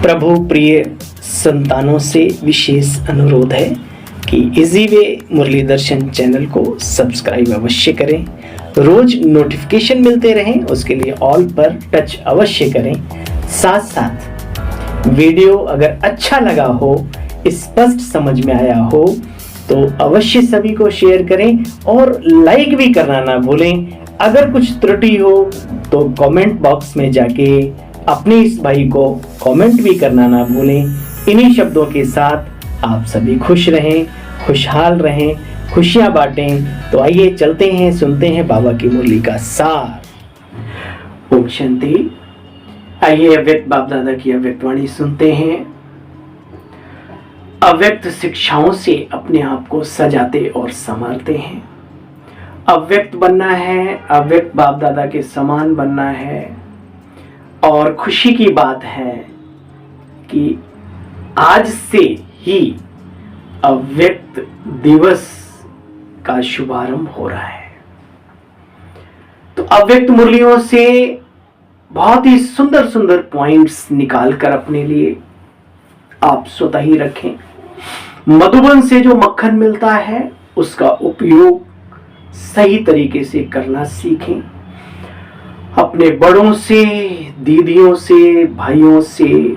प्रभु प्रिय संतानों से विशेष अनुरोध है कि इजी वे मुरली दर्शन चैनल को सब्सक्राइब अवश्य करें, रोज नोटिफिकेशन मिलते रहें, उसके लिए ऑल पर टच अवश्य करें। साथ साथ वीडियो अगर अच्छा लगा हो, स्पष्ट समझ में आया हो तो अवश्य सभी को शेयर करें और लाइक भी करना ना भूलें। अगर कुछ त्रुटि हो तो कमेंट बॉक्स में जाके अपने इस भाई को कमेंट भी करना ना भूलें। इन्हीं शब्दों के साथ आप सभी खुश रहें, खुशहाल रहें, खुशियां बांटें। तो आइए चलते हैं, सुनते हैं बाबा की मुरली का सार। ओम शांति। आइए अव्यक्त बाप दादा की अव्यक्त वाणी सुनते हैं। अव्यक्त शिक्षाओं से अपने आप को सजाते और संवारते हैं। अव्यक्त बनना है, अव्यक्त बाप दादा के समान बनना है। और खुशी की बात है कि आज से ही अव्यक्त दिवस का शुभारंभ हो रहा है। तो अव्यक्त मुरलियों से बहुत ही सुंदर सुंदर पॉइंट्स निकालकर अपने लिए आप स्वतः ही रखें। मधुबन से जो मक्खन मिलता है उसका उपयोग सही तरीके से करना सीखें। अपने बड़ों से, दीदियों से, भाइयों से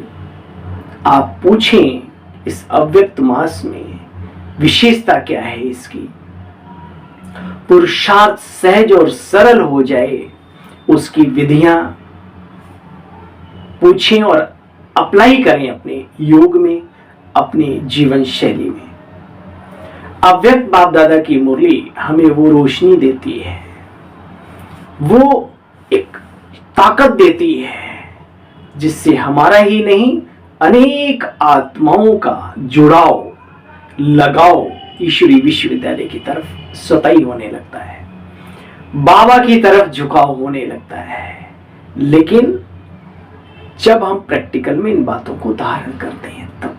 आप पूछें इस अव्यक्त मास में विशेषता क्या है इसकी। पुरुषार्थ सहज और सरल हो जाए, उसकी विधियां पूछें और अप्लाई करें अपने योग में, अपने जीवन शैली में। अव्यक्त बाप दादा की मुरली हमें वो रोशनी देती है, वो एक ताकत देती है जिससे हमारा ही नहीं अनेक आत्माओं का जुड़ाव, लगाव ईश्वरी विश्वविद्यालय की तरफ स्वतः ही होने लगता है, बाबा की तरफ झुकाव होने लगता है। लेकिन जब हम प्रैक्टिकल में इन बातों को धारण करते हैं तब।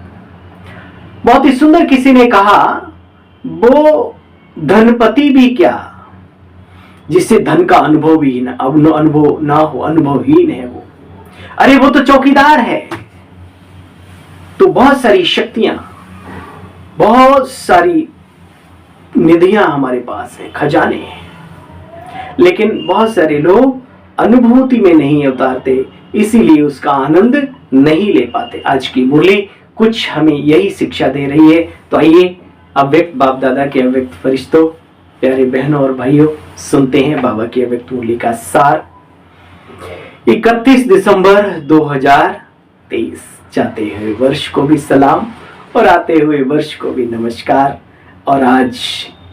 बहुत ही सुंदर किसी ने कहा, वो धनपति भी क्या जिससे धन का अनुभव ही ना, अनुभव ना हो, अनुभवहीन है वो। अरे वो तो चौकीदार है। तो बहुत सारी शक्तियां, बहुत सारी निधियां हमारे पास है, खजाने हैं, लेकिन बहुत सारे लोग अनुभूति में नहीं उतारते, इसीलिए उसका आनंद नहीं ले पाते। आज की मुरली कुछ हमें यही शिक्षा दे रही है। तो आइए अव्यक्त बाप दादा के अव्यक्त फरिश्तों, प्यारे बहनों और भाइयों, सुनते हैं बाबा की अव्यक्त मुरली का सार। 31 दिसंबर 2023, जाते हुए वर्ष को भी सलाम और आते हुए वर्ष को भी नमस्कार। और आज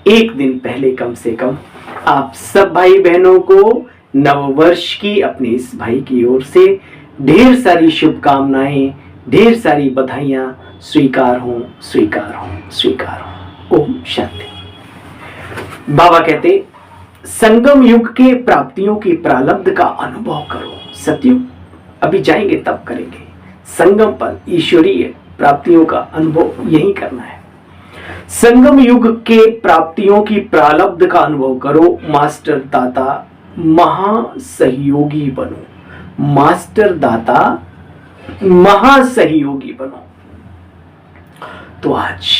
एक दिन पहले कम से कम आप सब भाई बहनों को नव वर्ष की अपने इस भाई की ओर से ढेर सारी शुभकामनाएं, ढेर सारी बधाइयां स्वीकार हों, स्वीकार हों, स्वीकार हों। ओम शांति। बाबा कहते, संगम युग के प्राप्तियों की प्रारब्ध का अनुभव करो। सतयुग अभी जाएंगे तब करेंगे, संगम पर ईश्वरीय प्राप्तियों का अनुभव यही करना है। संगम युग के प्राप्तियों की प्रारब्ध का अनुभव करो, मास्टर दाता महासहयोगी बनो। मास्टर दाता महासहयोगी बनो। तो आज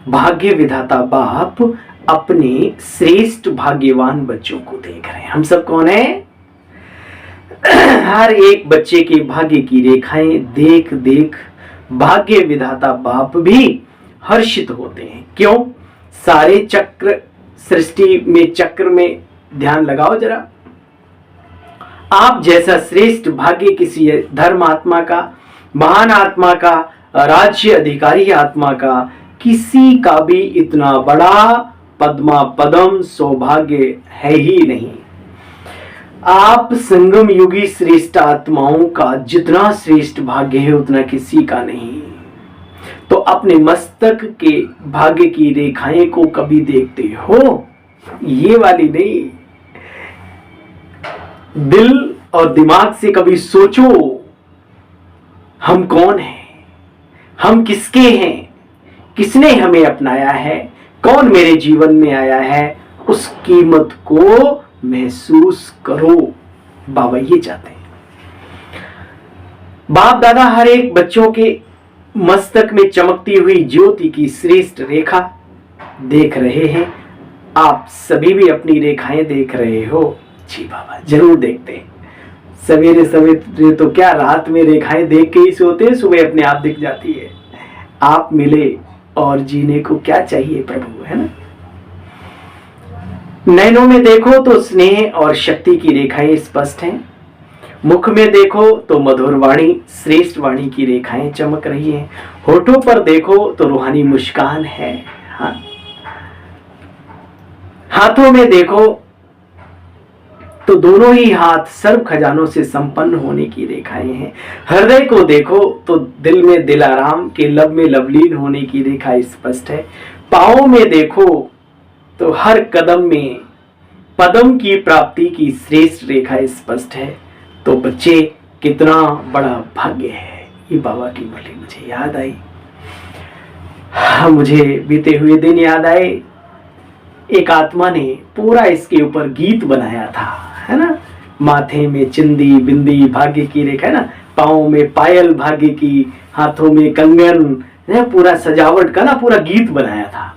भाग्य विधाता बाप अपने श्रेष्ठ भाग्यवान बच्चों को देख रहे हैं। हम सब कौन है? हर एक बच्चे के भाग्य की रेखाएं देख देख भाग्य विधाता बाप भी हर्षित होते हैं। क्यों? सारे चक्र सृष्टि में, चक्र में ध्यान लगाओ जरा। आप जैसा श्रेष्ठ भाग्य किसी धर्म आत्मा का, महान आत्मा का, राज्य अधिकारी आत्मा का, किसी का भी इतना बड़ा पद्मा पदम सौभाग्य है ही नहीं। आप संगम युगी श्रेष्ठ आत्माओं का जितना श्रेष्ठ भाग्य है उतना किसी का नहीं। तो अपने मस्तक के भाग्य की रेखाएं को कभी देखते हो? ये वाली नहीं, दिल और दिमाग से कभी सोचो, हम कौन हैं, हम किसके हैं, किसने हमें अपनाया है, कौन मेरे जीवन में आया है, उस कीमत को महसूस करो। बाबा ये चाहते हैं। बाप दादा हर एक बच्चों के मस्तक में चमकती हुई ज्योति की श्रेष्ठ रेखा देख रहे हैं। आप सभी भी अपनी रेखाएं देख रहे हो। जी बाबा, जरूर देखते हैं। सवेरे सवेरे तो क्या, रात में रेखाएं देख के ही सोते हैं, सुबह अपने आप दिख जाती है। आप मिले और जीने को क्या चाहिए प्रभु, है ना। नैनों में देखो तो स्नेह और शक्ति की रेखाएं स्पष्ट हैं। मुख में देखो तो मधुर वाणी, श्रेष्ठ वाणी की रेखाएं चमक रही हैं। होठों पर देखो तो रूहानी मुस्कान है। हाँ, हाथों में देखो तो दोनों ही हाथ सर्व खजानों से संपन्न होने की रेखाएं हैं। हृदय को देखो तो दिल में दिलाराम के लब में लवलीन होने की रेखा स्पष्ट है। पांवों में देखो तो हर कदम में पदम की प्राप्ति की श्रेष्ठ रेखा स्पष्ट है। तो बच्चे, कितना बड़ा भाग्य है। ये बाबा की बोली मुझे याद आई। हाँ, मुझे बीते हुए दिन याद आए। एक आत्मा ने पूरा इसके ऊपर गीत बनाया था, है ना। माथे में चिंदी बिंदी भाग्य की रेखा, है ना। पाँव में पायल भाग्य की, हाथों में कंगन, पूरा सजावट का ना पूरा गीत बनाया था।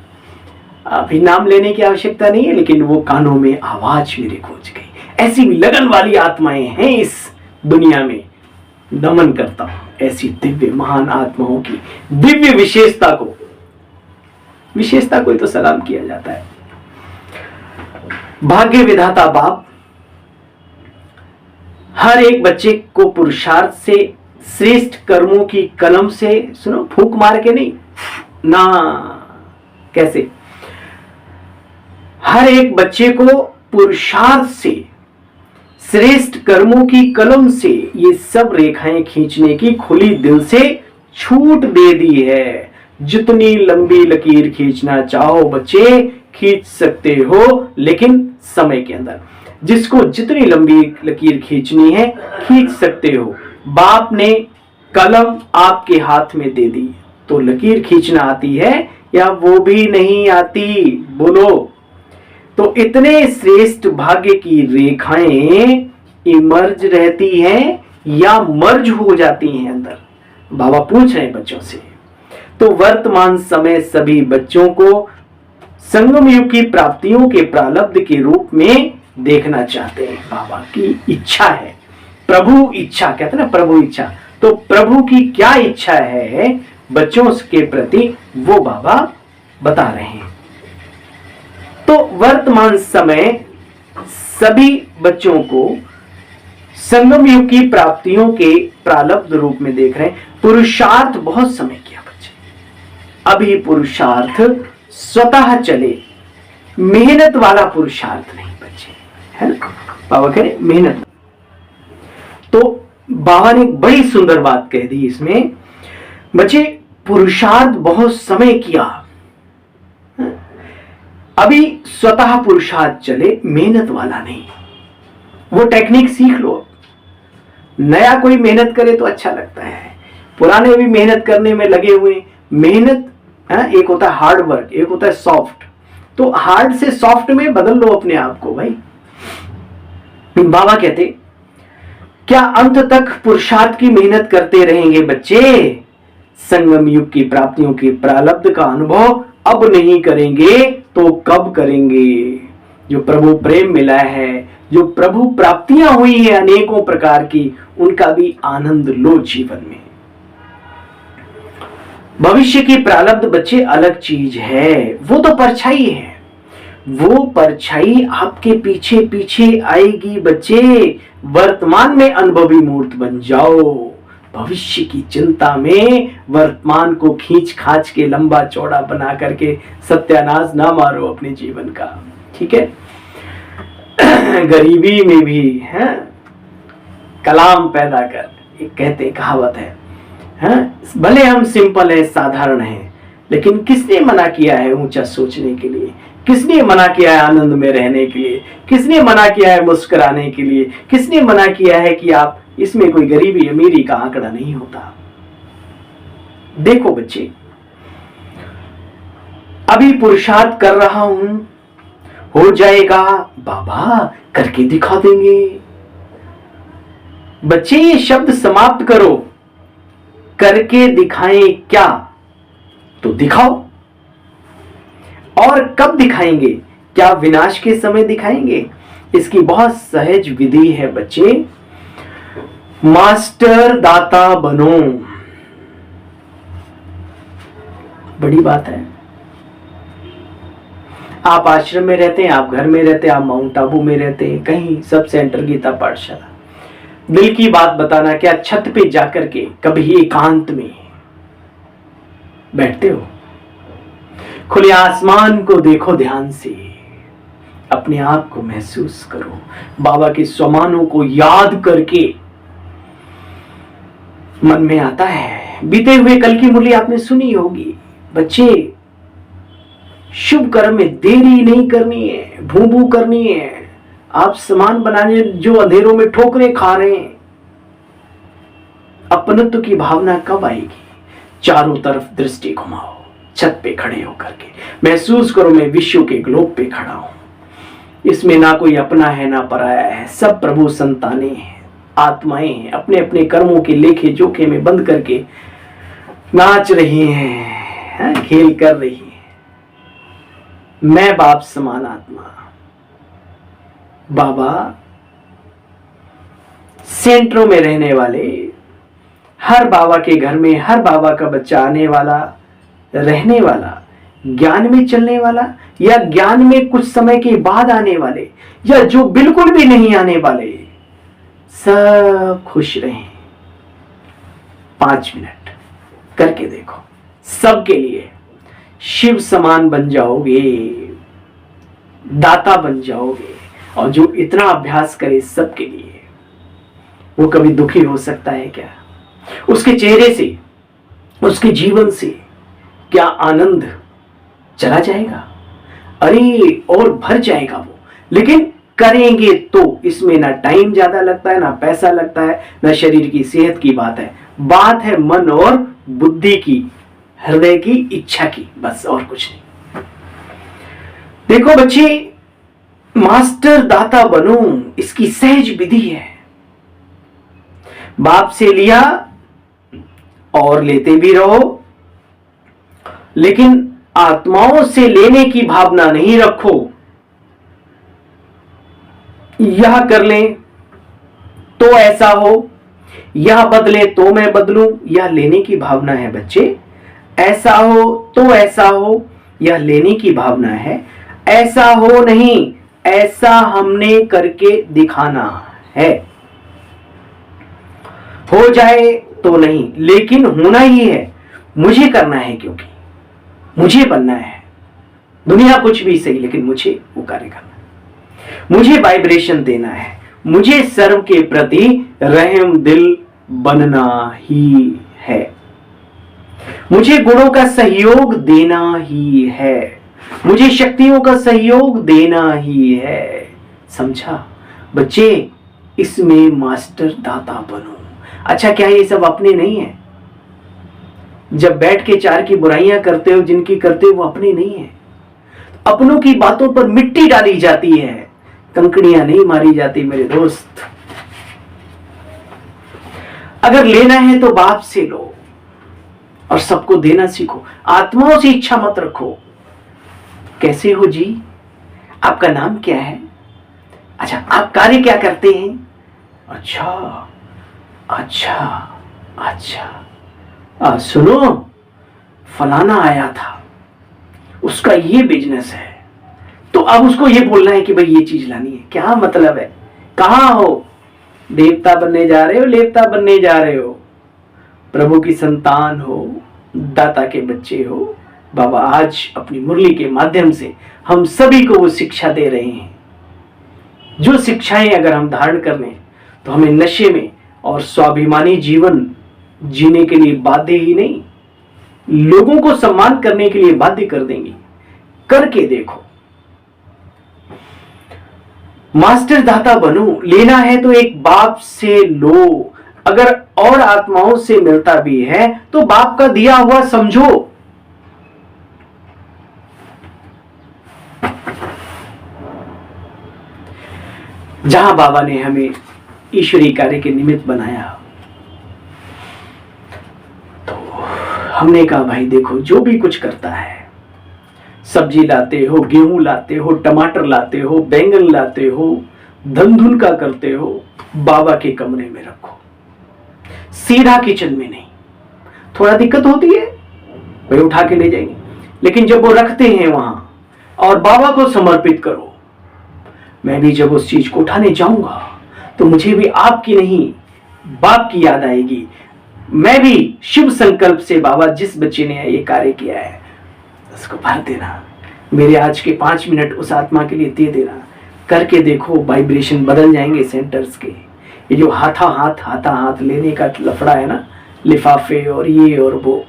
अभी नाम लेने की आवश्यकता नहीं है, लेकिन वो कानों में आवाज मेरे गूंज गई। ऐसी भी लगन वाली आत्माएं हैं इस दुनिया में। नमन करता हूं ऐसी दिव्य महान आत्माओं की दिव्य विशेषता को ही तो सलाम किया जाता है। भाग्य विधाता बाप हर एक बच्चे को पुरुषार्थ से, श्रेष्ठ कर्मों की कलम से, सुनो, फूंक मार के नहीं ना, कैसे, हर एक बच्चे को पुरुषार्थ से, श्रेष्ठ कर्मों की कलम से ये सब रेखाएं खींचने की खुली दिल से छूट दे दी है। जितनी लंबी लकीर खींचना चाहो बच्चे खींच सकते हो, लेकिन समय के अंदर। जिसको जितनी लंबी लकीर खींचनी है खींच सकते हो। बाप ने कलम आपके हाथ में दे दी तो लकीर खींचना आती है या वो भी नहीं आती, बोलो। तो इतने श्रेष्ठ भाग्य की रेखाएं इमर्ज रहती हैं या मर्ज हो जाती हैं अंदर, बाबा पूछ रहे हैं बच्चों से। तो वर्तमान समय सभी बच्चों को संगम युग की प्राप्तियों के प्रारब्ध के रूप में देखना चाहते हैं। बाबा की इच्छा है, प्रभु इच्छा कहते हैं ना, प्रभु इच्छा। तो प्रभु की क्या इच्छा है बच्चों के प्रति, वो बाबा बता रहे हैं। तो वर्तमान समय सभी बच्चों को संगम युग की प्राप्तियों के प्रारब्ध रूप में देख रहे हैं। पुरुषार्थ बहुत समय किया बच्चे, अभी पुरुषार्थ स्वतः चले, मेहनत वाला पुरुषार्थ नहीं बच्चे, है ना। बाबा कह रहे मेहनत। तो बाबा ने बड़ी सुंदर बात कह दी इसमें, बच्चे पुरुषार्थ बहुत समय किया, अभी स्वतः पुरुषार्थ चले, मेहनत वाला नहीं। वो टेक्निक सीख लो। नया कोई मेहनत करे तो अच्छा लगता है, पुराने भी मेहनत करने में लगे हुए। मेहनत एक होता है हार्ड वर्क, एक होता है सॉफ्ट। तो हार्ड से सॉफ्ट में बदल लो अपने आप को भाई। बाबा कहते क्या अंत तक पुरुषार्थ की मेहनत करते रहेंगे बच्चे? संगम युग की प्राप्तियों के प्रारब्ध का अनुभव अब नहीं करेंगे तो कब करेंगे? जो प्रभु प्रेम मिला है, जो प्रभु प्राप्तियां हुई है अनेकों प्रकार की, उनका भी आनंद लो जीवन में। भविष्य की प्रारब्ध बच्चे अलग चीज है, वो तो परछाई है। वो परछाई आपके पीछे पीछे आएगी बच्चे। वर्तमान में अनुभवी मूर्त बन जाओ। भविष्य की चिंता में वर्तमान को खींच खाच के लंबा चौड़ा बना करके सत्यानाश ना मारो अपने जीवन का, ठीक है। गरीबी में भी है कलाम पैदा कर, एक कहते कहावत है। भले हम सिंपल है, साधारण है, लेकिन किसने मना किया है ऊंचा सोचने के लिए? किसने मना किया है आनंद में रहने के लिए? किसने मना किया है मुस्कुराने के लिए? किसने मना किया है कि आप इसमें कोई गरीबी अमीरी का आंकड़ा नहीं होता? देखो बच्चे, अभी पुरुषार्थ कर रहा हूं, हो जाएगा बाबा, करके दिखा देंगे। बच्चे ये शब्द समाप्त करो। करके दिखाएं क्या? तो दिखाओ। और कब दिखाएंगे? क्या विनाश के समय दिखाएंगे? इसकी बहुत सहज विधि है बच्चे। मास्टर दाता बनो। बड़ी बात है। आप आश्रम में रहते हैं, आप घर में रहते हैं, आप माउंट आबू में रहते हैं, कहीं सब सेंटर गीता पाठशाला, दिल की बात बताना, क्या छत पे जाकर के कभी एकांत में बैठते हो? खुले आसमान को देखो ध्यान से, अपने आप को महसूस करो, बाबा के स्वमानों को याद करके मन में आता है। बीते हुए कल की मुरली आपने सुनी होगी। बच्चे, शुभ कर्म में देरी नहीं करनी है, भू भू करनी है। आप सामान बनाने जो अंधेरों में ठोकरें खा रहे हैं, अपनत्व की भावना कब आएगी? चारों तरफ दृष्टि घुमाओ, छत पे खड़े होकर के महसूस करो मैं विश्व के ग्लोब पे खड़ा हूं। इसमें ना कोई अपना है ना पराया है, सब प्रभु संतानें हैं, आत्माएं हैं, अपने अपने कर्मों के लेखे जोखे में बंद करके नाच रही हैं, खेल कर रही हैं। मैं बाप समान आत्मा, बाबा सेंटरों में रहने वाले, हर बाबा के घर में हर बाबा का बच्चा आने वाला, रहने वाला, ज्ञान में चलने वाला या ज्ञान में कुछ समय के बाद आने वाले या जो बिल्कुल भी नहीं आने वाले, सब खुश रहें। 5 मिनट करके देखो, सबके लिए शिव समान बन जाओगे, दाता बन जाओगे। और जो इतना अभ्यास करे सबके लिए, वो कभी दुखी हो सकता है क्या? उसके चेहरे से, उसके जीवन से क्या आनंद चला जाएगा? अरे और भर जाएगा वो। लेकिन करेंगे तो इसमें ना टाइम ज्यादा लगता है, ना पैसा लगता है, ना शरीर की सेहत की बात है। बात है मन और बुद्धि की, हृदय की, इच्छा की, बस और कुछ नहीं। देखो बच्चे, मास्टर दाता बनो, इसकी सहज विधि है। बाप से लिया और लेते भी रहो, लेकिन आत्माओं से लेने की भावना नहीं रखो। यह कर लें तो ऐसा हो, यह बदले तो मैं बदलूं, यह लेने की भावना है बच्चे। ऐसा हो तो ऐसा हो, यह लेने की भावना है। ऐसा हो नहीं, ऐसा हमने करके दिखाना है। हो जाए तो नहीं, लेकिन होना ही है। मुझे करना है, क्योंकि मुझे बनना है। दुनिया कुछ भी सही, लेकिन मुझे वो कार्य करना है। मुझे वाइब्रेशन देना है, मुझे सर्व के प्रति रहम दिल बनना ही है। मुझे गुणों का सहयोग देना ही है, मुझे शक्तियों का सहयोग देना ही है। समझा बच्चे? इसमें मास्टर दाता बनो। अच्छा, क्या ये सब अपने नहीं है? जब बैठ के चार की बुराइयां करते हो, जिनकी करते हो, वो अपने नहीं है। अपनों की बातों पर मिट्टी डाली जाती है, कंकड़ियां नहीं मारी जाती मेरे दोस्त। अगर लेना है तो बाप से लो और सबको देना सीखो। आत्माओं से इच्छा मत रखो। कैसे हो जी? आपका नाम क्या है? अच्छा, आप कार्य क्या करते हैं? अच्छा अच्छा अच्छा, सुनो, फलाना आया था, उसका ये बिजनेस है, तो अब उसको ये बोलना है कि भाई ये चीज लानी है। क्या मतलब है? कहां हो? देवता बनने जा रहे हो, लेवता बनने जा रहे हो? प्रभु की संतान हो, दाता के बच्चे हो। बाबा आज अपनी मुरली के माध्यम से हम सभी को वो शिक्षा दे रहे हैं। जो शिक्षाएं अगर हम धारण कर लें तो हमें नशे में और स्वाभिमानी जीवन जीने के लिए बाध्य ही नहीं, लोगों को सम्मान करने के लिए बाध्य कर देंगी। करके देखो। मास्टर दाता बनो। लेना है तो एक बाप से लो। अगर और आत्माओं से मिलता भी है तो बाप का दिया हुआ समझो। जहां बाबा ने हमें ईश्वरीय कार्य के निमित्त बनाया, हमने कहा भाई देखो जो भी कुछ करता है, सब्जी लाते हो, गेहूं लाते हो, टमाटर लाते हो, बैंगन लाते हो, धंधुन का करते हो, बाबा के कमरे में रखो, सीधा किचन में नहीं। थोड़ा दिक्कत होती है भाई, उठा के ले जाएंगे, लेकिन जब वो रखते हैं वहां और बाबा को समर्पित करो। मैं भी जब उस चीज को उठाने जाऊंगा तो मुझे भी आपकी नहीं बाप की याद आएगी। मैं भी शुभ संकल्प से बाबा जिस बच्चे ने ये कार्य किया है उसको भर देना, मेरे आज के 5 मिनट उस आत्मा के लिए दे देना। करके देखो वाइब्रेशन बदल जाएंगे सेंटर्स के। ये जो हाथा हाथ लेने का लफड़ा है ना, लिफाफे और ये और वो,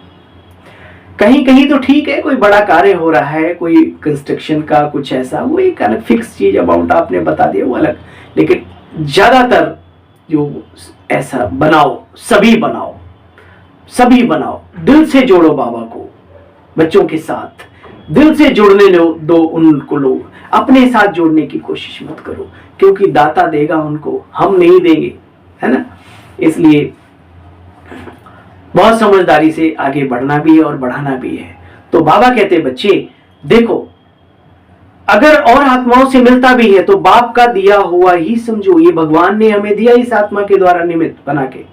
कहीं कहीं तो ठीक है, कोई बड़ा कार्य हो रहा है, कोई कंस्ट्रक्शन का कुछ ऐसा, वो एक अलग फिक्स चीज अमाउंट आपने बता दिया वो अलग, लेकिन ज्यादातर जो ऐसा बनाओ, सभी बनाओ, सभी बनाओ, दिल से जोड़ो बाबा को बच्चों के साथ, दिल से जोड़ने दो उनको, लोग अपने साथ जोड़ने की कोशिश मत करो, क्योंकि दाता देगा उनको, हम नहीं देंगे, है ना। इसलिए बहुत समझदारी से आगे बढ़ना भी है और बढ़ाना भी है। तो बाबा कहते बच्चे देखो, अगर और आत्माओं से मिलता भी है तो बाप का दिया हुआ ही समझो, ये भगवान ने हमें दिया इस आत्मा के द्वारा निमित्त बना के।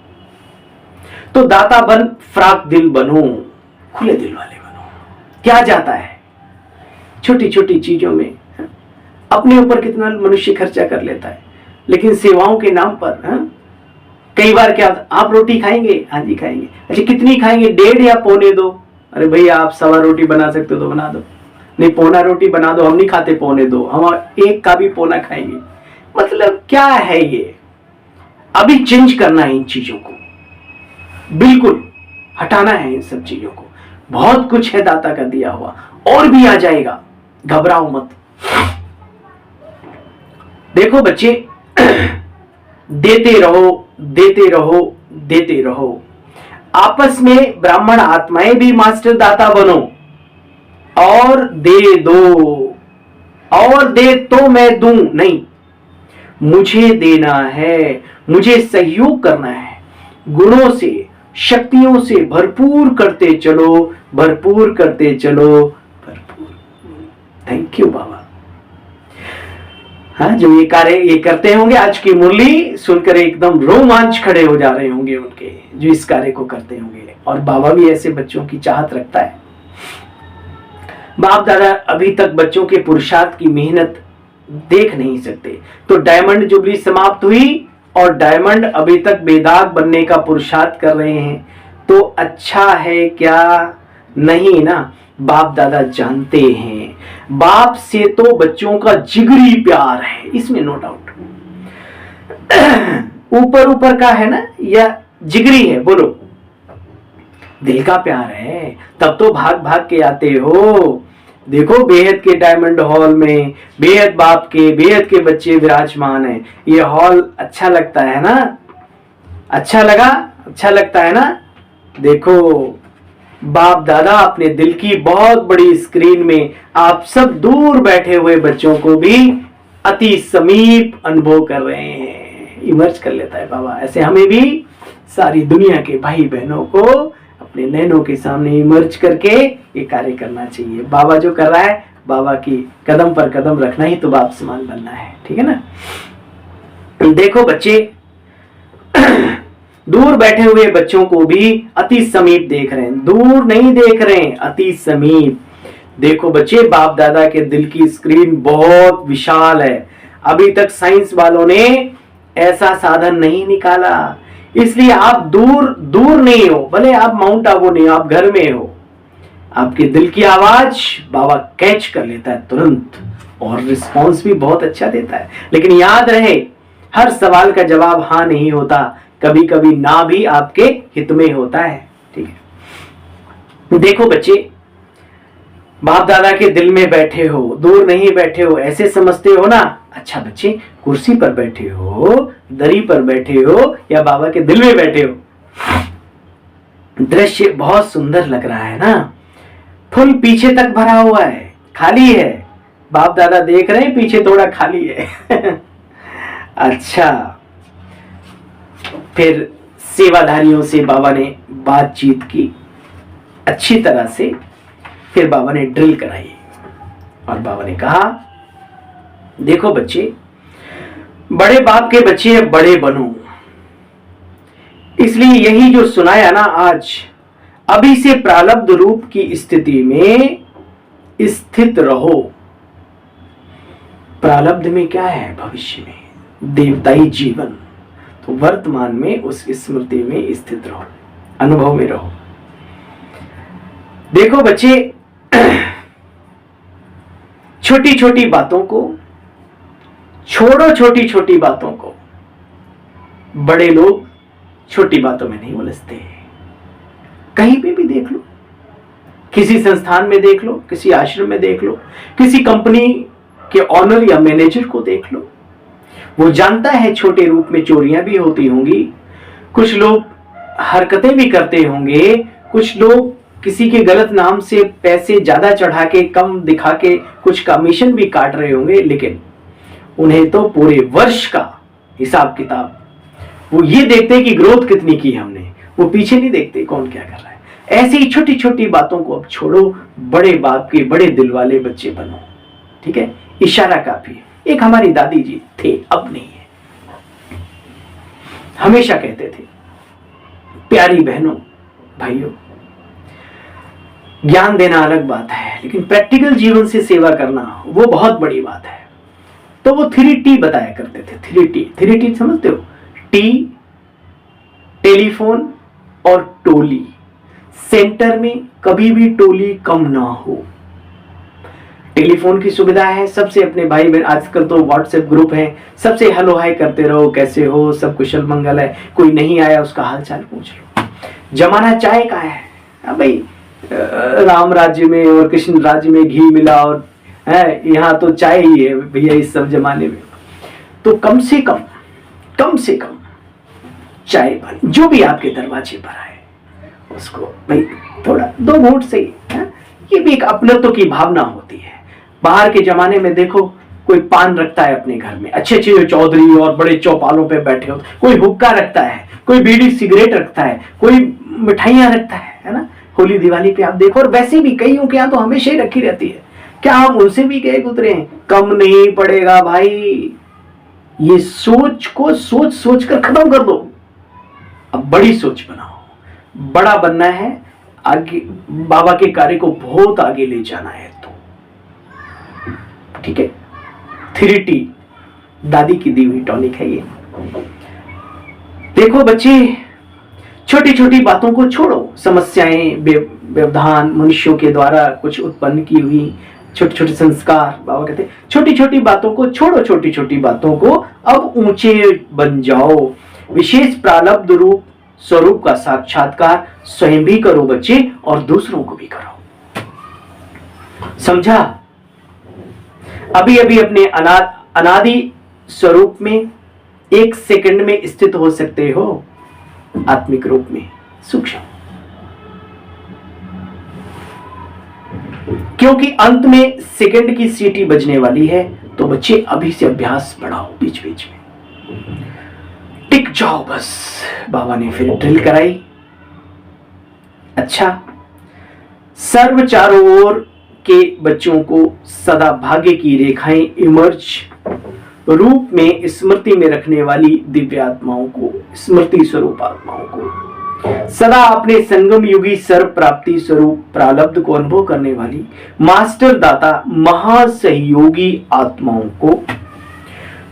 तो दाता बन, फ्राक दिल बनो, खुले दिल वाले बनो। क्या जाता है छोटी छोटी चीजों में, अपने ऊपर कितना मनुष्य खर्चा कर लेता है, लेकिन सेवाओं के नाम पर कई बार क्या, आप रोटी खाएंगे, हाँ जी खाएंगे, अच्छा कितनी खाएंगे, 1.5 या 1.25? अरे भैया आप 1.25 रोटी बना सकते हो तो बना दो, नहीं 1.25 रोटी बना दो, हम नहीं खाते 1.25, हम 1 का भी 1.25 खाएंगे। मतलब क्या है ये, अभी चेंज करना है इन चीजों को, बिल्कुल हटाना है इन सब चीजों को। बहुत कुछ है दाता का दिया हुआ, और भी आ जाएगा, घबराओ मत। देखो बच्चे देते रहो देते रहो देते रहो, आपस में ब्राह्मण आत्माएं भी मास्टर दाता बनो, और दे दो, और दे तो मैं दूं नहीं, मुझे देना है, मुझे सहयोग करना है, गुणों से शक्तियों से भरपूर करते चलो, भरपूर करते चलो, भरपूर। थैंक यू बाबा। हाँ, जो ये कार्य ये करते होंगे, आज की मुरली सुनकर एकदम रोमांच खड़े हो जा रहे होंगे उनके, जो इस कार्य को करते होंगे। और बाबा भी ऐसे बच्चों की चाहत रखता है। बाप दादा अभी तक बच्चों के पुरुषार्थ की मेहनत देख नहीं सकते, तो डायमंड जुबली समाप्त हुई और डायमंड अभी तक बेदाग बनने का पुरुषार्थ कर रहे हैं, तो अच्छा है क्या? नहीं ना। बाप दादा जानते हैं, बाप से तो बच्चों का जिगरी प्यार है, इसमें नो डाउट। ऊपर ऊपर का है ना, या जिगरी है, बोलो दिल का प्यार है, तब तो भाग भाग के आते हो। देखो बेहद के डायमंड हॉल में बेहद बाप के, बेहद के बच्चे विराजमान है। ये हॉल अच्छा लगता है ना, अच्छा लगा, अच्छा लगता है ना। देखो बाप दादा अपने दिल की बहुत बड़ी स्क्रीन में आप सब दूर बैठे हुए बच्चों को भी अति समीप अनुभव कर रहे हैं, इमर्ज कर लेता है बाबा। ऐसे हमें भी सारी दुनिया के भाई बहनों को अपने नैनों के सामने इमर्ज करके ये कार्य करना चाहिए। बाबा जो कर रहा है, बाबा की कदम पर कदम रखना ही तो बाप समान बनना है, ठीक है ना। देखो बच्चे दूर बैठे हुए बच्चों को भी अति समीप देख रहे हैं, दूर नहीं देख रहे हैं, अति समीप। देखो बच्चे बाप दादा के दिल की स्क्रीन बहुत विशाल है। अभी तक साइंस वालों ने ऐसा साधन नहीं निकाला, इसलिए आप दूर दूर नहीं हो, भले आप माउंट आबू नहीं हो, आप घर में हो, आपके दिल की आवाज बाबा कैच कर लेता है तुरंत, और रिस्पॉन्स भी बहुत अच्छा देता है। लेकिन याद रहे, हर सवाल का जवाब हाँ नहीं होता, कभी कभी ना भी आपके हित में होता है, ठीक है। देखो बच्चे बाप दादा के दिल में बैठे हो, दूर नहीं बैठे हो, ऐसे समझते हो ना। अच्छा बच्चे कुर्सी पर बैठे हो, दरी पर बैठे हो, या बाबा के दिल में बैठे हो? दृश्य बहुत सुंदर लग रहा है ना, फुल पीछे तक भरा हुआ है, खाली है। बाप दादा देख रहे हैं पीछे थोड़ा खाली है। अच्छा, फिर सेवाधारियों से बाबा ने बातचीत की। अच्छी तरह से फिर बाबा ने ड्रिल कराई और बाबा ने कहा, देखो बच्चे, बड़े बाप के बच्चे बड़े बनो। इसलिए यही जो सुनाया ना आज, अभी से प्रारब्ध रूप की स्थिति में स्थित रहो। प्रारब्ध में क्या है? भविष्य में देवताई जीवन। तो वर्तमान में उस स्मृति में स्थित रहो, अनुभव में रहो। देखो बच्चे, छोटी छोटी बातों को छोड़ो, छोटी छोटी बातों को। बड़े लोग छोटी बातों में नहीं उलझते। कहीं पे भी देख लो, किसी संस्थान में देख लो, किसी आश्रम में देख लो, किसी कंपनी के ऑनर या मैनेजर को देख लो, वो जानता है छोटे रूप में चोरियां भी होती होंगी, कुछ लोग हरकतें भी करते होंगे, कुछ लोग किसी के गलत नाम से पैसे ज्यादा चढ़ा के कम दिखा के कुछ कमीशन भी काट रहे होंगे, लेकिन उन्हें तो पूरे वर्ष का हिसाब किताब, वो ये देखते हैं कि ग्रोथ कितनी की हमने, वो पीछे नहीं देखते कौन क्या कर रहा है। ऐसी ही छोटी छोटी बातों को अब छोड़ो, बड़े बाप के बड़े दिल वाले बच्चे बनो। ठीक है, इशारा काफी है। एक हमारी दादी जी थे, अब नहीं है, हमेशा कहते थे, प्यारी बहनों भाइयों, ज्ञान देना अलग बात है, लेकिन प्रैक्टिकल जीवन से सेवा करना वो बहुत बड़ी बात है। तो वो 3T बताया करते थे। 3T समझते हो? टी, टेलीफोन और टोली। सेंटर में कभी भी टोली कम ना हो। टेलीफोन की सुविधा है, सबसे अपने भाई बहन, आजकल तो व्हाट्सएप ग्रुप है, सबसे हेलो हाय करते रहो, कैसे हो, सब कुशल मंगल है, कोई नहीं आया उसका हालचाल पूछ लो। जमाना चाय का है। अब भाई राम राज्य में और कृष्ण राज्य में घी मिला और है, यहाँ तो चाय ही है भैया इस सब जमाने में। तो कम से कम चाय बन, जो भी आपके दरवाजे पर आए उसको भाई थोड़ा 2 घूंट से ही, ये भी एक अपनत्व की भावना होती है। बाहर के जमाने में देखो, कोई पान रखता है अपने घर में, अच्छे अच्छे चौधरी और बड़े चौपालों पे बैठे हो, कोई हुक्का रखता है, कोई बीड़ी सिगरेट रखता है, कोई मिठाइयां रखता है ना। होली दिवाली पे आप देखो, और वैसे भी कईयों के यहाँ तो हमेशा ही रखी रहती है। क्या हम उनसे भी गए गुजरे हैं? कम नहीं पड़ेगा भाई। ये सोच को सोच कर खत्म कर दो, अब बड़ी सोच बनाओ। बड़ा बनना है, आगे बाबा के कार्य को बहुत आगे ले जाना है तो ठीक है। 3T दादी की दी हुई टॉनिक है ये। देखो बच्चे, छोटी छोटी बातों को छोड़ो। समस्याएं, व्यवधान, मनुष्यों के द्वारा कुछ उत्पन्न की हुई छोटे छोटे संस्कार, बाबा कहते हैं छोटी छोटी बातों को छोड़ो, छोटी छोटी बातों को अब ऊंचे बन जाओ। विशेष प्रारब्ध रूप स्वरूप का साक्षात्कार स्वयं भी करो बच्चे, और दूसरों को भी करो। समझा? अभी अभी अपने अनादि स्वरूप में 1 सेकंड में स्थित हो सकते हो, आत्मिक रूप में सूक्ष्म, क्योंकि अंत में सेकंड की सीटी बजने वाली है। तो बच्चे अभी से अभ्यास बढ़ाओ, बीच बीच में टिक जाओ बस। बाबा ने फिर ड्रिल कराई। अच्छा, सर्व चारों ओर के बच्चों को सदा भाग्य की रेखाएं इमर्ज रूप में स्मृति में रखने वाली दिव्य आत्माओं को, स्मृति स्वरूप आत्माओं को, सदा अपने संगम युगी सर्व प्राप्ति स्वरूप प्रारब्ध को अनुभव करने वाली मास्टर दाता महासहयोगी आत्माओं को,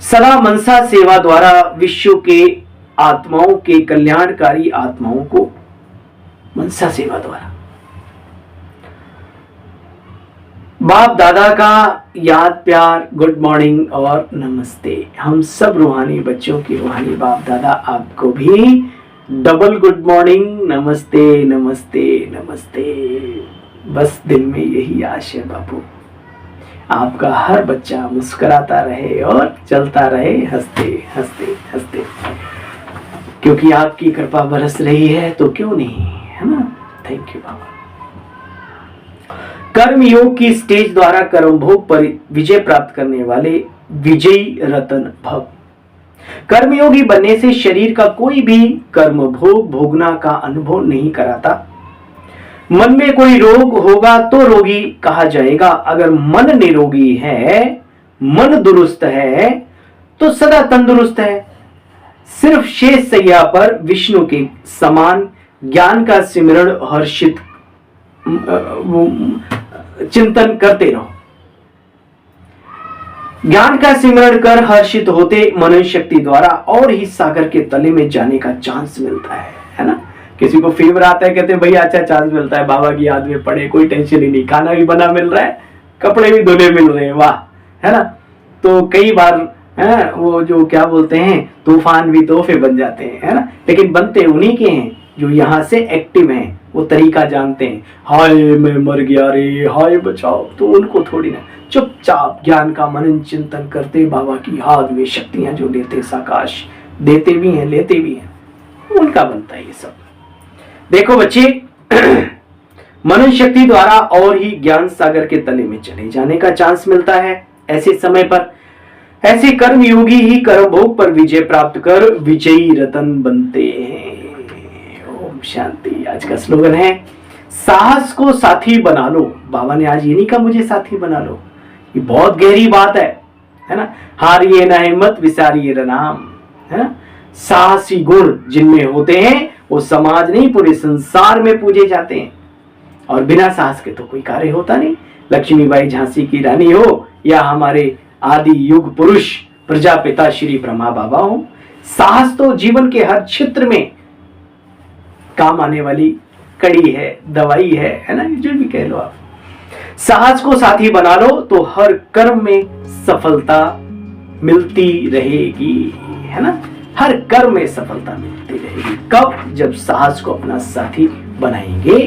सदा मनसा सेवा द्वारा विश्व के आत्माओं के कल्याणकारी आत्माओं को, मनसा सेवा द्वारा बाप दादा का याद, प्यार, गुड मॉर्निंग और नमस्ते। हम सब रूहानी बच्चों की रूहानी बाप दादा आपको भी डबल गुड मॉर्निंग, नमस्ते नमस्ते नमस्ते। बस दिल में यही आश है बापू, आपका हर बच्चा मुस्कुराता रहे और चलता रहे हंसते हंसते हंसते, क्योंकि आपकी कृपा बरस रही है तो क्यों नहीं, है ना। थैंक यू बाबा। कर्म योग की स्टेज द्वारा कर्म भोग पर विजय प्राप्त करने वाले विजयी रतन भव। कर्मयोगी बनने से शरीर का कोई भी कर्म भोग भोगना का अनुभव नहीं कराता। मन में कोई रोग होगा तो रोगी कहा जाएगा। अगर मन निरोगी है, मन दुरुस्त है, तो सदा तंदुरुस्त है। सिर्फ शेष सैया पर विष्णु के समान ज्ञान का सिमरण हर्षित चिंतन करते रहो। ज्ञान का सिमरण कर हर्षित होते मनन शक्ति द्वारा और ही सागर के तले में जाने का चांस मिलता है ना। किसी को फीवर आता है, कहते हैं भैया अच्छा चांस मिलता है, बाबा की याद में पड़े, कोई टेंशन ही नहीं, खाना भी बना मिल रहा है, कपड़े भी धुले मिल रहे हैं, वाह, है ना। तो कई बार है वो जो क्या बोलते हैं, तूफान भी तोहफे बन जाते हैं, है ना। लेकिन बनते उन्हीं के हैं जो यहाँ से एक्टिव हैं, वो तरीका जानते हैं। हाय मैं मर गया रे, हाय बचाओ, तो उनको थोड़ी ना, चुपचाप ज्ञान का मनन चिंतन करते बाबा की याद में शक्तियां जो लेते साकाश देते भी हैं, लेते भी हैं, उनका बनता है ये सब। देखो बच्चे, मनन शक्ति द्वारा और ही ज्ञान सागर के तले में चले जाने का चांस मिलता है। ऐसे समय पर ऐसे कर्म योगी ही कर्म भोग पर विजय प्राप्त कर विजयी रतन बनते हैं। ओम शांति। आज का स्लोगन है, साहस को साथी बना लो। बाबा ने आज ये नहीं कहा मुझे साथी बना लो, ये बहुत गहरी बात है ना। हारिए ना हिम्मत, विसारिए न नाम, है ना। साहसी गुण जिनमें होते हैं वो समाज नहीं पूरे संसार में पूजे जाते हैं, और बिना साहस के तो कोई कार्य होता नहीं। लक्ष्मीबाई झांसी की रानी हो या हमारे आदि युग पुरुष प्रजापिता श्री ब्रह्मा बाबा हो, साहस तो जीवन के हर क्षेत्र में काम आने वाली कड़ी है, दवाई है ना, जो भी कह लो आप। साहस को साथी बना लो तो हर कर्म में सफलता मिलती रहेगी, है ना। हर कर्म में सफलता मिलती रहेगी। कब? जब साहस को अपना साथी बनाएंगे